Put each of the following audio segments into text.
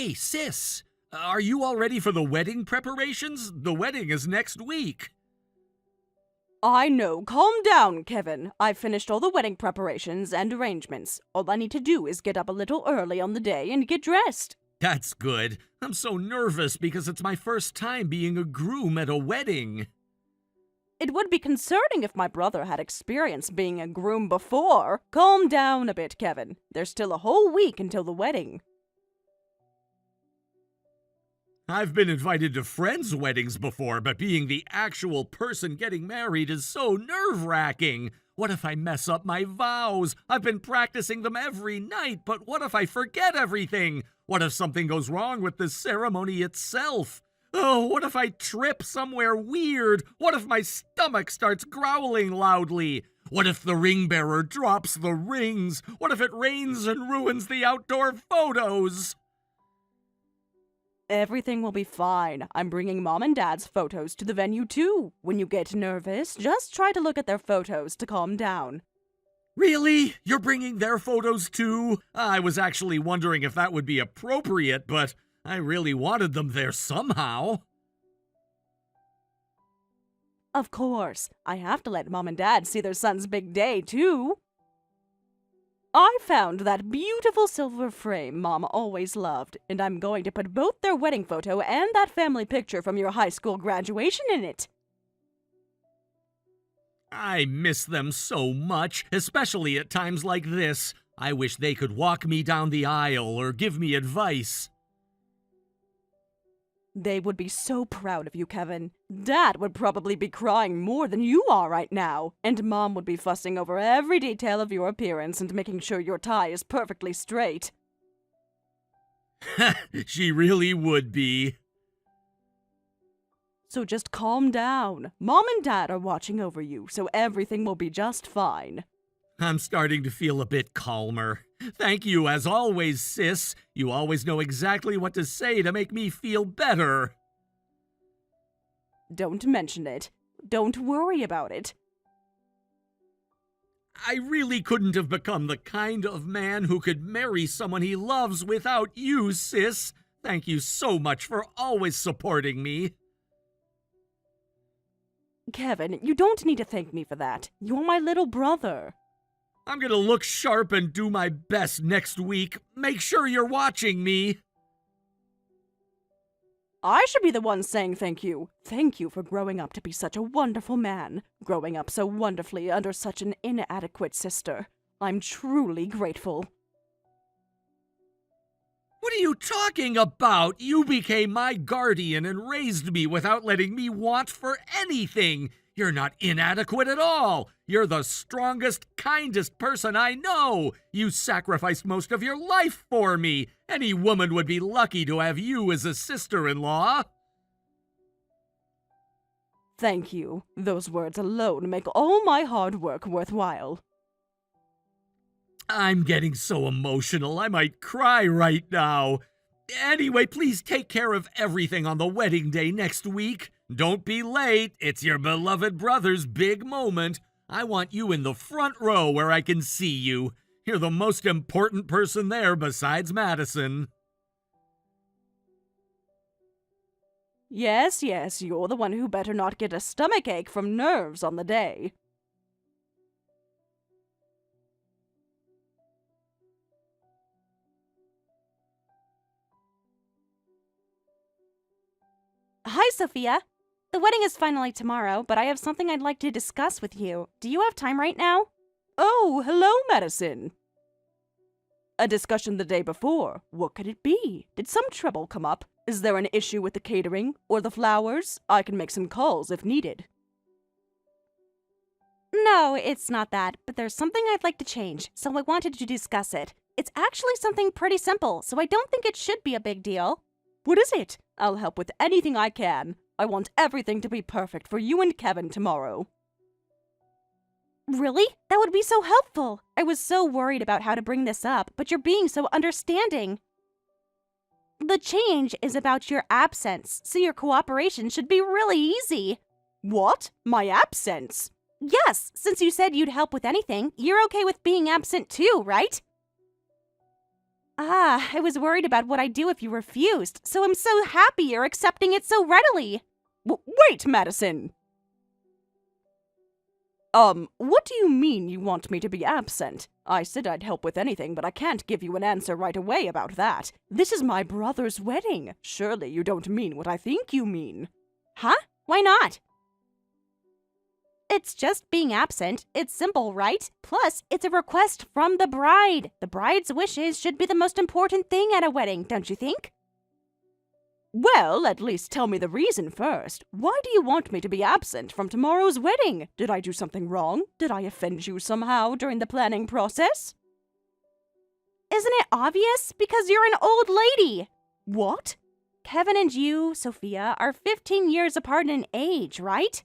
Hey, sis, are you all ready for the wedding preparations? The wedding is next week. I know. Calm down, Kevin. I've finished all the wedding preparations and arrangements. All I need to do is get up a little early on the day and get dressed. That's good. I'm so nervous because it's my first time being a groom at a wedding. It would be concerning if my brother had experience being a groom before. Calm down a bit, Kevin. There's still a whole week until the wedding. I've been invited to friends' weddings before, but being the actual person getting married is so nerve-wracking. What if I mess up my vows? I've been practicing them every night, but what if I forget everything? What if something goes wrong with the ceremony itself? Oh, what if I trip somewhere weird? What if my stomach starts growling loudly? What if the ring bearer drops the rings? What if it rains and ruins the outdoor photos? Everything will be fine. I'm bringing Mom and Dad's photos to the venue too. When you get nervous, just try to look at their photos to calm down. Really? You're bringing their photos too? I was actually wondering if that would be appropriate, but I really wanted them there somehow. Of course. I have to let Mom and Dad see their son's big day too. I found that beautiful silver frame Mom always loved, and I'm going to put both their wedding photo and that family picture from your high school graduation in it. I miss them so much, especially at times like this. I wish they could walk me down the aisle or give me advice. They would be so proud of you, Kevin. Dad would probably be crying more than you are right now, and Mom would be fussing over every detail of your appearance and making sure your tie is perfectly straight. She really would be. So just calm down. Mom and Dad are watching over you, so everything will be just fine. I'm starting to feel a bit calmer. Thank you, as always, sis. You always know exactly what to say to make me feel better. Don't mention it. Don't worry about it. I really couldn't have become the kind of man who could marry someone he loves without you, sis. Thank you so much for always supporting me. Kevin, you don't need to thank me for that. You're my little brother. I'm gonna look sharp and do my best next week. Make sure you're watching me. I should be the one saying thank you. Thank you for growing up to be such a wonderful man. Growing up so wonderfully under such an inadequate sister. I'm truly grateful. What are you talking about? You became my guardian and raised me without letting me want for anything. You're not inadequate at all. You're the strongest, kindest person I know. You sacrificed most of your life for me. Any woman would be lucky to have you as a sister-in-law. Thank you. Those words alone make all my hard work worthwhile. I'm getting so emotional, I might cry right now. Anyway, please take care of everything on the wedding day next week. Don't be late. It's your beloved brother's big moment. I want you in the front row where I can see you. You're the most important person there besides Madison. Yes, you're the one who better not get a stomachache from nerves on the day. Hi, Sophia. The wedding is finally tomorrow, but I have something I'd like to discuss with you. Do you have time right now? Oh, hello, Madison. A discussion the day before. What could it be? Did some trouble come up? Is there an issue with the catering or the flowers? I can make some calls if needed. No, it's not that, but there's something I'd like to change, so I wanted to discuss it. It's actually something pretty simple, so I don't think it should be a big deal. What is it? I'll help with anything I can. I want everything to be perfect for you and Kevin tomorrow. Really? That would be so helpful. I was so worried about how to bring this up, but you're being so understanding. The change is about your absence, so your cooperation should be really easy. What? My absence? Yes, since you said you'd help with anything, you're okay with being absent too, right? I was worried about what I'd do if you refused, so I'm so happy you're accepting it so readily. Wait, Madison! What do you mean you want me to be absent? I said I'd help with anything, but I can't give you an answer right away about that. This is my brother's wedding. Surely you don't mean what I think you mean. Huh? Why not? It's just being absent. It's simple, right? Plus, it's a request from the bride. The bride's wishes should be the most important thing at a wedding, don't you think? Well, at least tell me the reason first. Why do you want me to be absent from tomorrow's wedding? Did I do something wrong? Did I offend you somehow during the planning process? Isn't it obvious? Because you're an old lady. What? Kevin and you, Sophia, are 15 years apart in age, right?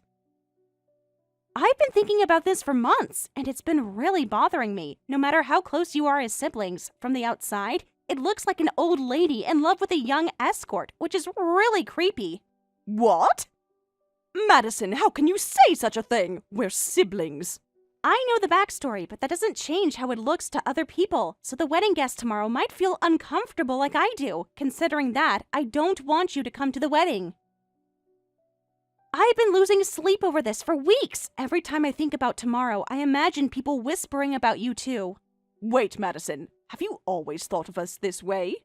I've been thinking about this for months, and it's been really bothering me. No matter how close you are as siblings, from the outside, it looks like an old lady in love with a young escort, which is really creepy. What? Madison, how can you say such a thing? We're siblings. I know the backstory, but that doesn't change how it looks to other people, so the wedding guest tomorrow might feel uncomfortable like I do. Considering that, I don't want you to come to the wedding. I've been losing sleep over this for weeks. Every time I think about tomorrow, I imagine people whispering about you too. Wait, Madison, have you always thought of us this way?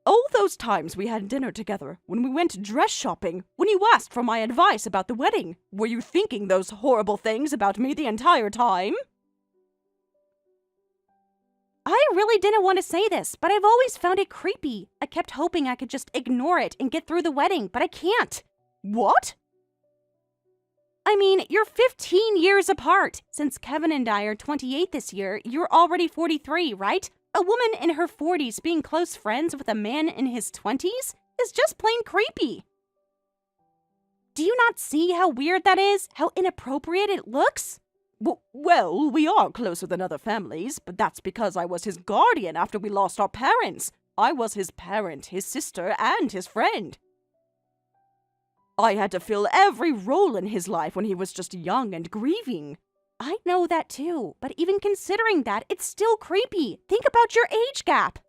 All those times we had dinner together, when we went dress shopping, when you asked for my advice about the wedding, were you thinking those horrible things about me the entire time? I really didn't want to say this, but I've always found it creepy. I kept hoping I could just ignore it and get through the wedding, but I can't. What? I mean, you're 15 years apart. Since Kevin and I are 28 this year, you're already 43, right? A woman in her 40s being close friends with a man in his 20s is just plain creepy. Do you not see how weird that is? How inappropriate it looks? Well, we are closer than other families, but that's because I was his guardian after we lost our parents. I was his parent, his sister, and his friend. I had to fill every role in his life when he was just young and grieving. I know that too, but even considering that, it's still creepy. Think about your age gap.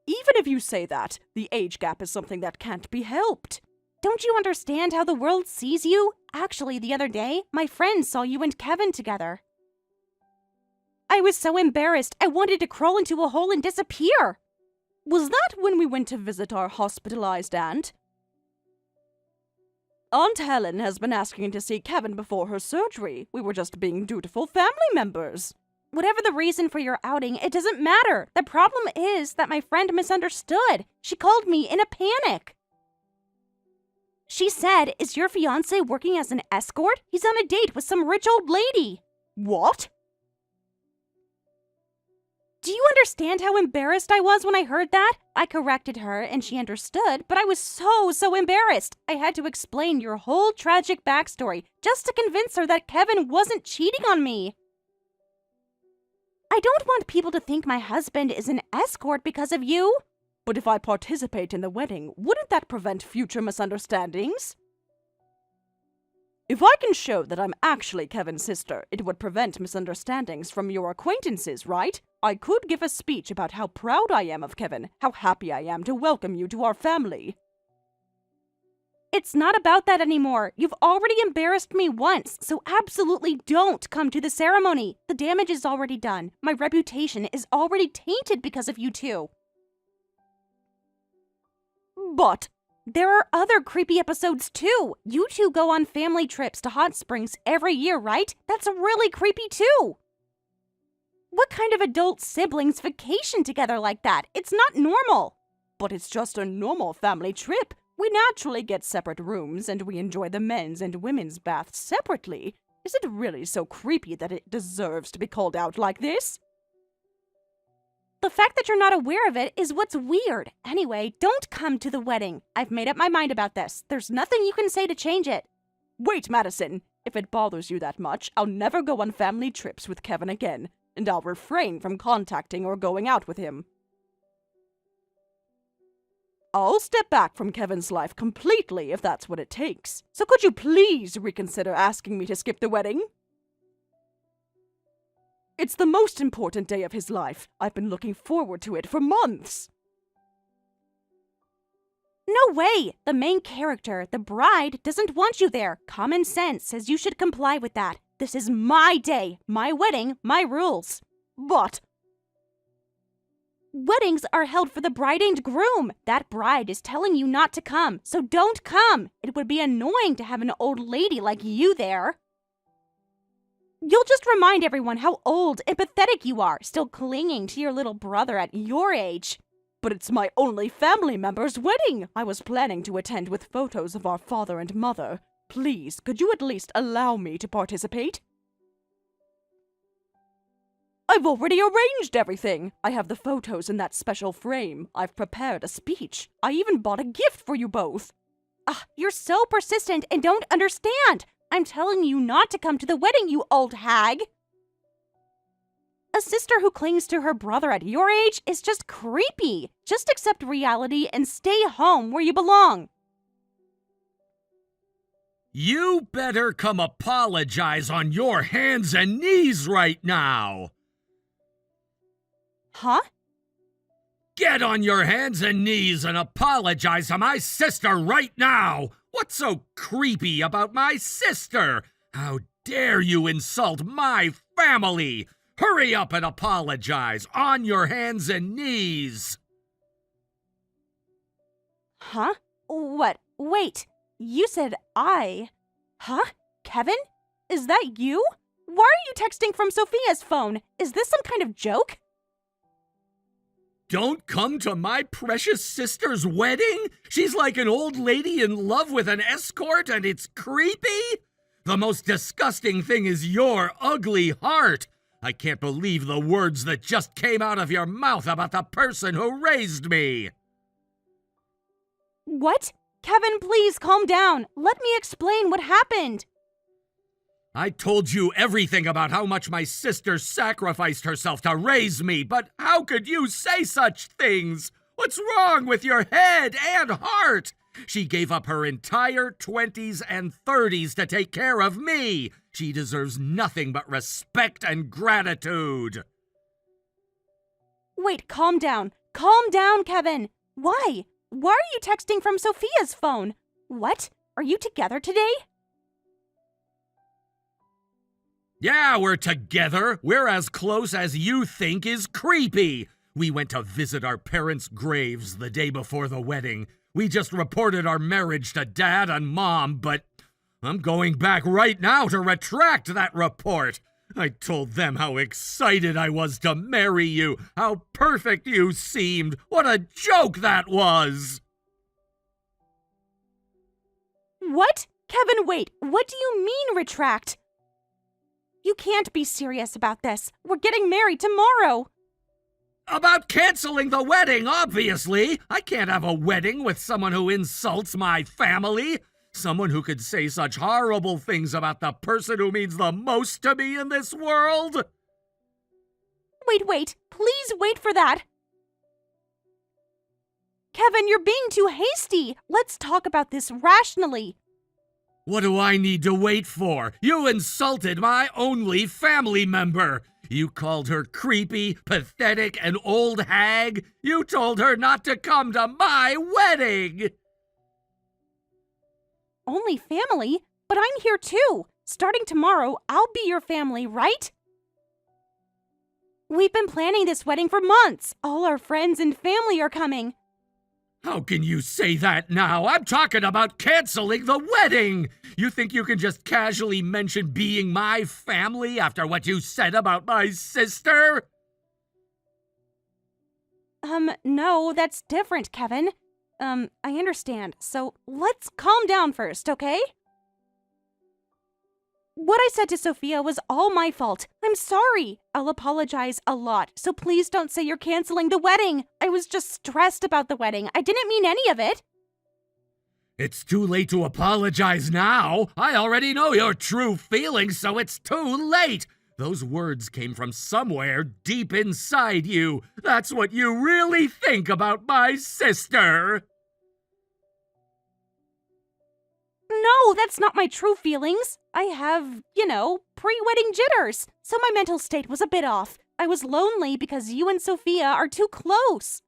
Even if you say that, the age gap is something that can't be helped. Don't you understand how the world sees you? Actually, the other day, my friend saw you and Kevin together. I was so embarrassed, I wanted to crawl into a hole and disappear. Was that when we went to visit our hospitalized aunt? Aunt Helen has been asking to see Kevin before her surgery. We were just being dutiful family members. Whatever the reason for your outing, it doesn't matter. The problem is that my friend misunderstood. She called me in a panic. She said, "Is your fiancé working as an escort? He's on a date with some rich old lady." What? Do you understand how embarrassed I was when I heard that? I corrected her and she understood, but I was so embarrassed. I had to explain your whole tragic backstory just to convince her that Kevin wasn't cheating on me. I don't want people to think my husband is an escort because of you. But if I participate in the wedding, wouldn't that prevent future misunderstandings? If I can show that I'm actually Kevin's sister, it would prevent misunderstandings from your acquaintances, right? I could give a speech about how proud I am of Kevin, how happy I am to welcome you to our family. It's not about that anymore. You've already embarrassed me once, so absolutely don't come to the ceremony. The damage is already done. My reputation is already tainted because of you two. But there are other creepy episodes too. You two go on family trips to hot springs every year, right? That's really creepy too. What kind of adult siblings vacation together like that? It's not normal. But it's just a normal family trip. We naturally get separate rooms and we enjoy the men's and women's baths separately. Is it really so creepy that it deserves to be called out like this? The fact that you're not aware of it is what's weird. Anyway, don't come to the wedding. I've made up my mind about this. There's nothing you can say to change it. Wait, Madison. If it bothers you that much, I'll never go on family trips with Kevin again, and I'll refrain from contacting or going out with him. I'll step back from Kevin's life completely if that's what it takes. So could you please reconsider asking me to skip the wedding? It's the most important day of his life. I've been looking forward to it for months. No way! The main character, the bride, doesn't want you there. Common sense says you should comply with that. This is my day, my wedding, my rules. But Weddings are held for the bride and groom. That bride is telling you not to come, so don't come. It would be annoying to have an old lady like you there. You'll just remind everyone how old and pathetic you are, still clinging to your little brother at your age. But it's my only family member's wedding. I was planning to attend with photos of our father and mother. Please, could you at least allow me to participate? I've already arranged everything. I have the photos in that special frame. I've prepared a speech. I even bought a gift for you both. You're so persistent and don't understand. I'm telling you not to come to the wedding, you old hag. A sister who clings to her brother at your age is just creepy. Just accept reality and stay home where you belong. You better come apologize on your hands and knees right now. Huh? Get on your hands and knees and apologize to my sister right now. What's so creepy about my sister? How dare you insult my family? Hurry up and apologize on your hands and knees. Huh? What? Wait, you said I. Huh? Kevin? Is that you? Why are you texting from Sophia's phone? Is this some kind of joke? Don't come to my precious sister's wedding? She's like an old lady in love with an escort and it's creepy? The most disgusting thing is your ugly heart. I can't believe the words that just came out of your mouth about the person who raised me. What? Kevin, please calm down. Let me explain what happened. I told you everything about how much my sister sacrificed herself to raise me, but how could you say such things? What's wrong with your head and heart? She gave up her entire 20s and 30s to take care of me. She deserves nothing but respect and gratitude. Wait, calm down. Calm down, Kevin. Why? Why are you texting from Sophia's phone? What? Are you together today? Yeah, we're together. We're as close as you think is creepy. We went to visit our parents' graves the day before the wedding. We just reported our marriage to Dad and Mom, but I'm going back right now to retract that report. I told them how excited I was to marry you, how perfect you seemed. What a joke that was! What? Kevin, wait. What do you mean retract? You can't be serious about this. We're getting married tomorrow. About canceling the wedding, obviously. I can't have a wedding with someone who insults my family. Someone who could say such horrible things about the person who means the most to me in this world. Wait. Please wait for that. Kevin, you're being too hasty. Let's talk about this rationally. What do I need to wait for? You insulted my only family member. You called her creepy, pathetic, and old hag. You told her not to come to my wedding. Only family? But I'm here too. Starting tomorrow, I'll be your family, right? We've been planning this wedding for months. All our friends and family are coming. How can you say that now? I'm talking about canceling the wedding! You think you can just casually mention being my family after what you said about my sister? No, that's different, Kevin. I understand. So let's calm down first, okay? What I said to Sophia was all my fault. I'm sorry. I'll apologize a lot, so please don't say you're canceling the wedding. I was just stressed about the wedding. I didn't mean any of it. It's too late to apologize now. I already know your true feelings, so it's too late. Those words came from somewhere deep inside you. That's what you really think about my sister. Oh no, that's not my true feelings. I have, pre-wedding jitters, so my mental state was a bit off. I was lonely because you and Sophia are too close.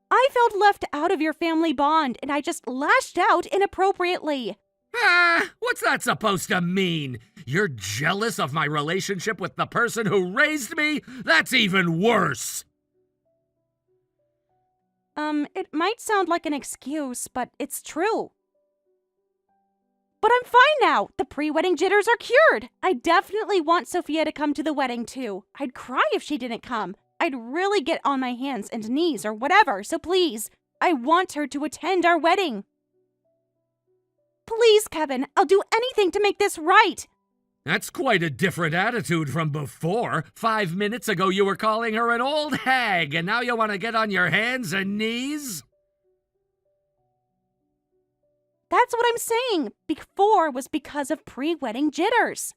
I felt left out of your family bond, and I just lashed out inappropriately. What's that supposed to mean? You're jealous of my relationship with the person who raised me? That's even worse! It might sound like an excuse, but it's true. But I'm fine now. The pre-wedding jitters are cured. I definitely want Sophia to come to the wedding, too. I'd cry if she didn't come. I'd really get on my hands and knees or whatever, so please, I want her to attend our wedding. Please, Kevin, I'll do anything to make this right. That's quite a different attitude from before. 5 minutes ago you were calling her an old hag, and now you want to get on your hands and knees? That's what I'm saying. Before was because of pre-wedding jitters.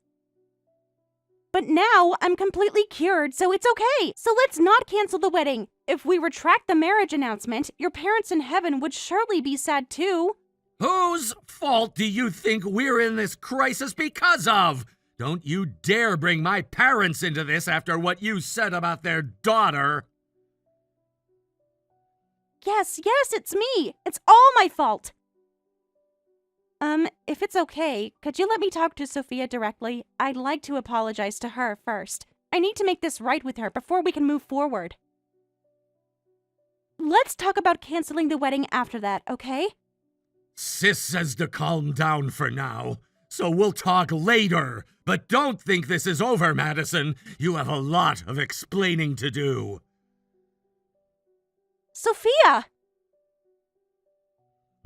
But now I'm completely cured, so it's okay. So let's not cancel the wedding. If we retract the marriage announcement, your parents in heaven would surely be sad too. Whose fault do you think we're in this crisis because of? Don't you dare bring my parents into this after what you said about their daughter. Yes, it's me. It's all my fault. If it's okay, could you let me talk to Sophia directly? I'd like to apologize to her first. I need to make this right with her before we can move forward. Let's talk about canceling the wedding after that, okay? Sis says to calm down for now, so we'll talk later. But don't think this is over, Madison. You have a lot of explaining to do. Sophia!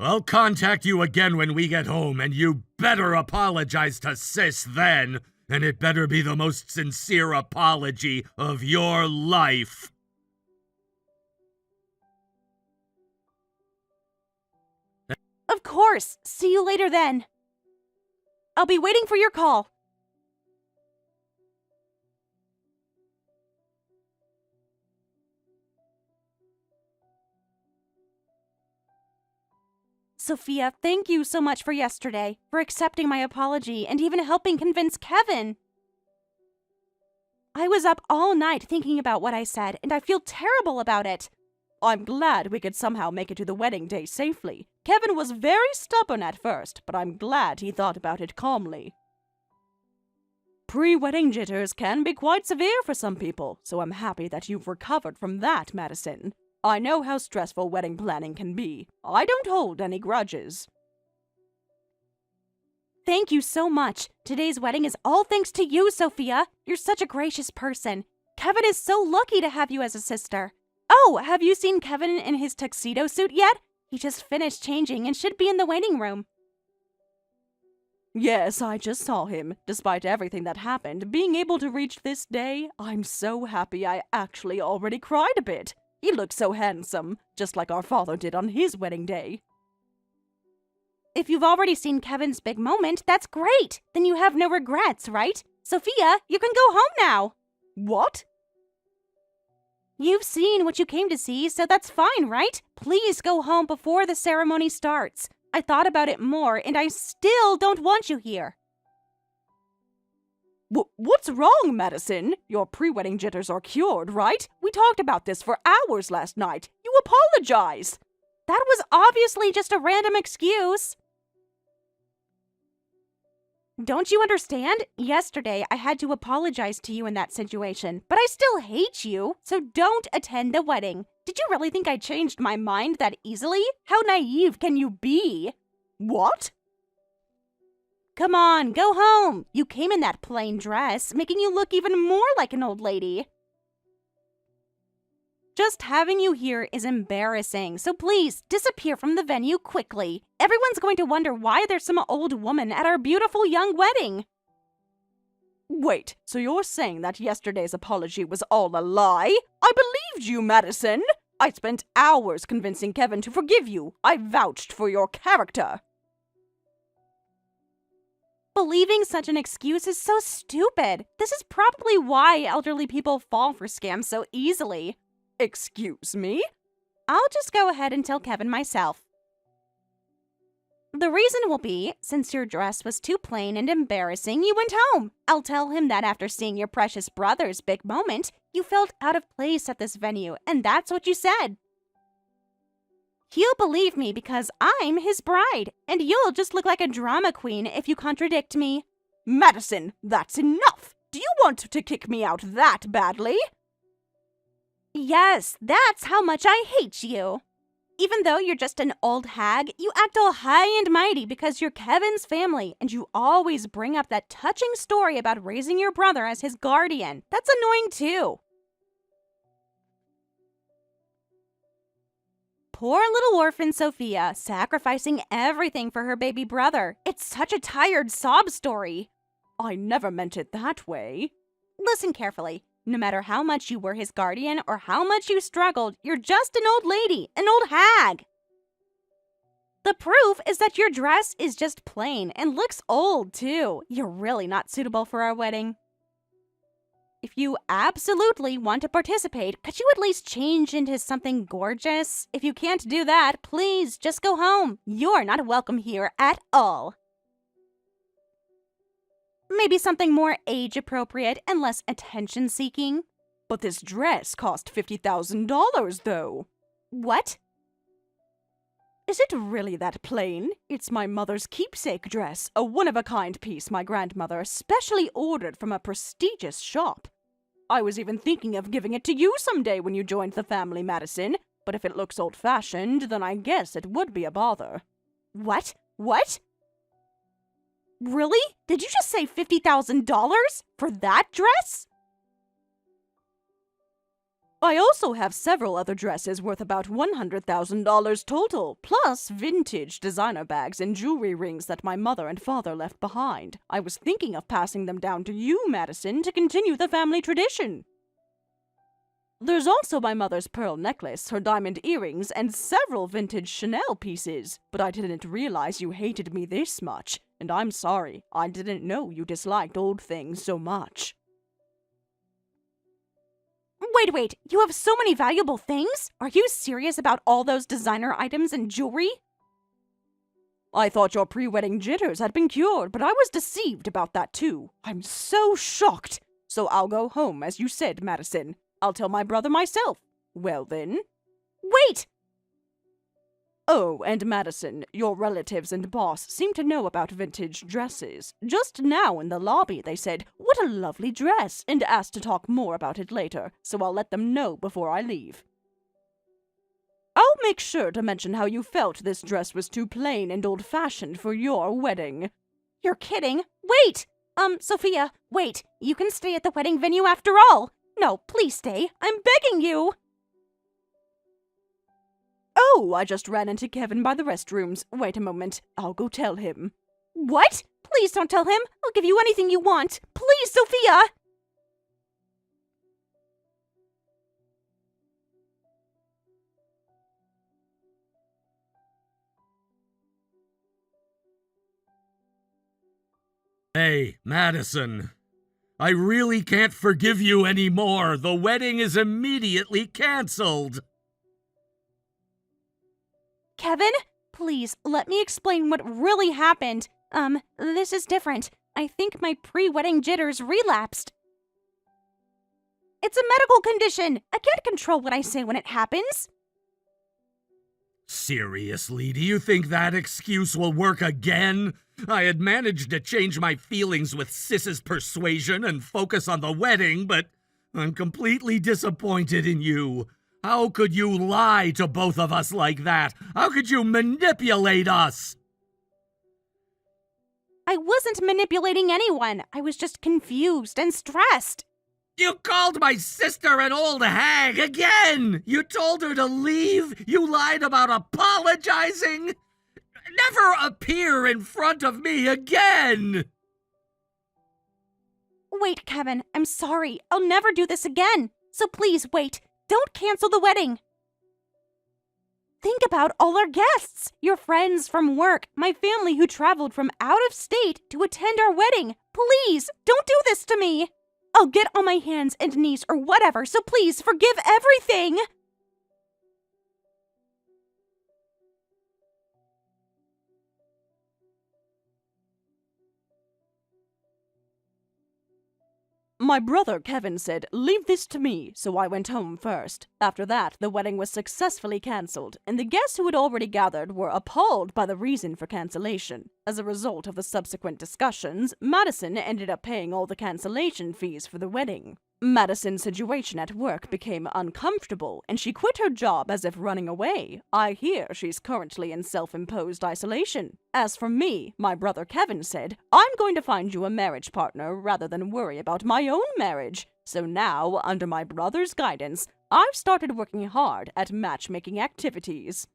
I'll contact you again when we get home, and you better apologize to Sis then. And it better be the most sincere apology of your life. Of course. See you later then. I'll be waiting for your call. Sophia, thank you so much for yesterday, for accepting my apology and even helping convince Kevin. I was up all night thinking about what I said, and I feel terrible about it. I'm glad we could somehow make it to the wedding day safely. Kevin was very stubborn at first, but I'm glad he thought about it calmly. Pre-wedding jitters can be quite severe for some people, so I'm happy that you've recovered from that, Madison. I know how stressful wedding planning can be. I don't hold any grudges. Thank you so much. Today's wedding is all thanks to you, Sophia. You're such a gracious person. Kevin is so lucky to have you as a sister. Oh, have you seen Kevin in his tuxedo suit yet? He just finished changing and should be in the waiting room. Yes, I just saw him. Despite everything that happened, being able to reach this day, I'm so happy I actually already cried a bit. He looks so handsome, just like our father did on his wedding day. If you've already seen Kevin's big moment, that's great. Then you have no regrets, right? Sophia, you can go home now. What? You've seen what you came to see, so that's fine, right? Please go home before the ceremony starts. I thought about it more, and I still don't want you here. What's wrong, Madison? Your pre-wedding jitters are cured, right? We talked about this for hours last night. You apologize. That was obviously just a random excuse. Don't you understand? Yesterday, I had to apologize to you in that situation, but I still hate you, so don't attend the wedding. Did you really think I changed my mind that easily? How naive can you be? What? Come on, go home. You came in that plain dress, making you look even more like an old lady. Just having you here is embarrassing, so please disappear from the venue quickly. Everyone's going to wonder why there's some old woman at our beautiful young wedding. Wait, so you're saying that yesterday's apology was all a lie? I believed you, Madison. I spent hours convincing Kevin to forgive you. I vouched for your character. Believing such an excuse is so stupid. This is probably why elderly people fall for scams so easily. Excuse me? I'll just go ahead and tell Kevin myself. The reason will be, since your dress was too plain and embarrassing, you went home. I'll tell him that after seeing your precious brother's big moment, you felt out of place at this venue, and that's what you said. He'll believe me because I'm his bride, and you'll just look like a drama queen if you contradict me. Madison, that's enough! Do you want to kick me out that badly? Yes, that's how much I hate you. Even though you're just an old hag, you act all high and mighty because you're Kevin's family, and you always bring up that touching story about raising your brother as his guardian. That's annoying too. Poor little orphan Sophia, sacrificing everything for her baby brother. It's such a tired sob story. I never meant it that way. Listen carefully. No matter how much you were his guardian or how much you struggled, you're just an old lady, an old hag. The proof is that your dress is just plain and looks old, too. You're really not suitable for our wedding. If you absolutely want to participate, could you at least change into something gorgeous? If you can't do that, please just go home. You're not welcome here at all. Maybe something more age-appropriate and less attention-seeking. But this dress cost $50,000, though. What? Is it really that plain? It's my mother's keepsake dress, a one-of-a-kind piece my grandmother specially ordered from a prestigious shop. I was even thinking of giving it to you someday when you joined the family, Madison, but if it looks old-fashioned, then I guess it would be a bother. What? What? Really? Did you just say $50,000 for that dress? I also have several other dresses worth about $100,000 total, plus vintage designer bags and jewelry rings that my mother and father left behind. I was thinking of passing them down to you, Madison, to continue the family tradition. There's also my mother's pearl necklace, her diamond earrings, and several vintage Chanel pieces. But I didn't realize you hated me this much, and I'm sorry. I didn't know you disliked old things so much. Wait, you have so many valuable things? Are you serious about all those designer items and jewelry? I thought your pre-wedding jitters had been cured, but I was deceived about that too. I'm so shocked. So I'll go home, as you said, Madison. I'll tell my brother myself. Well then. Wait! Oh, and Madison, your relatives and boss seem to know about vintage dresses. Just now in the lobby they said, "What a lovely dress," and asked to talk more about it later, so I'll let them know before I leave. I'll make sure to mention how you felt this dress was too plain and old-fashioned for your wedding. You're kidding? Wait! Sophia, wait. You can stay at the wedding venue after all. No, please stay. I'm begging you. Oh, I just ran into Kevin by the restrooms. Wait a moment. I'll go tell him. What? Please don't tell him. I'll give you anything you want. Please, Sophia! Hey, Madison. I really can't forgive you anymore. The wedding is immediately canceled. Kevin, please, let me explain what really happened. This is different. I think my pre-wedding jitters relapsed. It's a medical condition. I can't control what I say when it happens. Seriously, do you think that excuse will work again? I had managed to change my feelings with Sis's persuasion and focus on the wedding, but I'm completely disappointed in you. How could you lie to both of us like that? How could you manipulate us? I wasn't manipulating anyone. I was just confused and stressed. You called my sister an old hag again! You told her to leave! You lied about apologizing! Never appear in front of me again! Wait, Kevin, I'm sorry. I'll never do this again. So please, wait. Don't cancel the wedding. Think about all our guests, your friends from work, my family who traveled from out of state to attend our wedding. Please, don't do this to me. I'll get on my hands and knees or whatever, so please forgive everything. My brother Kevin said, "Leave this to me," so I went home first. After that, the wedding was successfully cancelled, and the guests who had already gathered were appalled by the reason for cancellation. As a result of the subsequent discussions, Madison ended up paying all the cancellation fees for the wedding. Madison's situation at work became uncomfortable, and she quit her job as if running away. I hear she's currently in self-imposed isolation. As for me, my brother Kevin said, "I'm going to find you a marriage partner rather than worry about my own marriage." So now, under my brother's guidance, I've started working hard at matchmaking activities.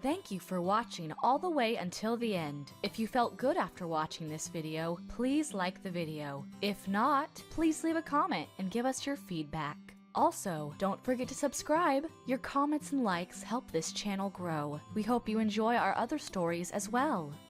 Thank you for watching all the way until the end. If you felt good after watching this video, please like the video. If not, please leave a comment and give us your feedback. Also, don't forget to subscribe. Your comments and likes help this channel grow. We hope you enjoy our other stories as well.